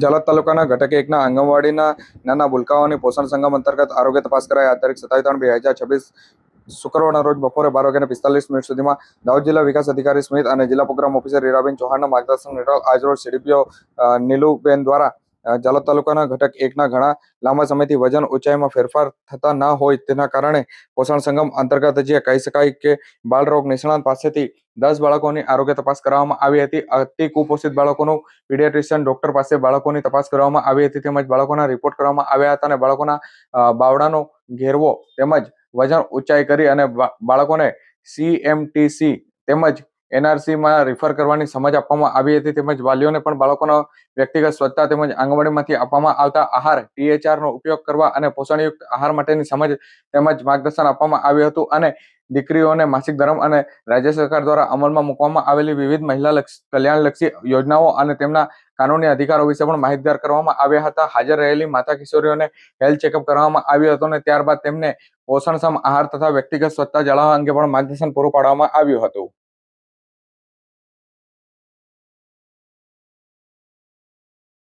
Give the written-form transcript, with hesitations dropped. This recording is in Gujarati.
જાલોદ તાલુકાના ઘટક એકના આંગણવાડીના નાના ભૂલકાઓની પોષણ સંગમ અંતર્ગત આરોગ્ય તપાસ કરાઈ. આ તારીખ 27/3/2026 શુક્રવારના રોજ બપોરે 12:45 સુધીમાં દાહોદ જિલ્લા વિકાસ અધિકારી સ્મિત અને જિલ્લા પ્રોગ્રામ ઓફિસર હીરાબેન ચૌહાણના માર્ગદર્શન હેઠળ આજરોજ સીડીપીઓ નીલુબેન દ્વારા જાલોદ તાલુકાના ઘટક એકના ઘણા લાંબા સમયથી વજન ઊંચાઈમાં ફેરફાર થતા ન હોય તેના કારણે પોષણ સંગમ અંતર્ગત જે કહી શકાય કે બાળરોગ નિષ્ણાત પાસેથી 10 બાળકોની આરોગ્ય તપાસ કરવામાં આવી હતી. અતિ કુપોષિત બાળકોનું પીડિયાટ્રિશિયન ડોક્ટર પાસે બાળકોની તપાસ કરવામાં આવી હતી, તેમજ બાળકોના રિપોર્ટ કરવામાં આવ્યા હતા અને બાળકોના બાવડાનો ઘેરવો તેમજ વજન ઊંચાઈ કરી અને બાળકોને CMTC તેમજ NRCમાં રિફર કરવાની સમજ આપવામાં આવી હતી. તેમજ વાલીઓને પણ બાળકોનો વ્યક્તિગત સ્વચ્છતા તેમજ આંગણવાડીમાંથી આપવામાં આવતા આહાર THRનો ઉપયોગ કરવા અને પોષણયુક્ત આહાર માટેની સમજ તેમજ માર્ગદર્શન આપવામાં આવ્યું હતું અને દીકરીઓને માસિક ધર્મ અને રાજ્ય સરકાર દ્વારા અમલમાં મૂકવામાં આવેલી વિવિધ મહિલા કલ્યાણલક્ષી યોજનાઓ અને તેમના કાનૂની અધિકારો વિશે પણ માહિતગાર કરવામાં આવ્યા હતા. હાજર રહેલી માતા કિશોરીઓને હેલ્થ ચેકઅપ કરવામાં આવ્યું હતું અને ત્યારબાદ તેમને પોષણક્ષમ આહાર તથા વ્યક્તિગત સ્વચ્છતા જાળવવા અંગે પણ માર્ગદર્શન પૂરું પાડવામાં આવ્યું હતું.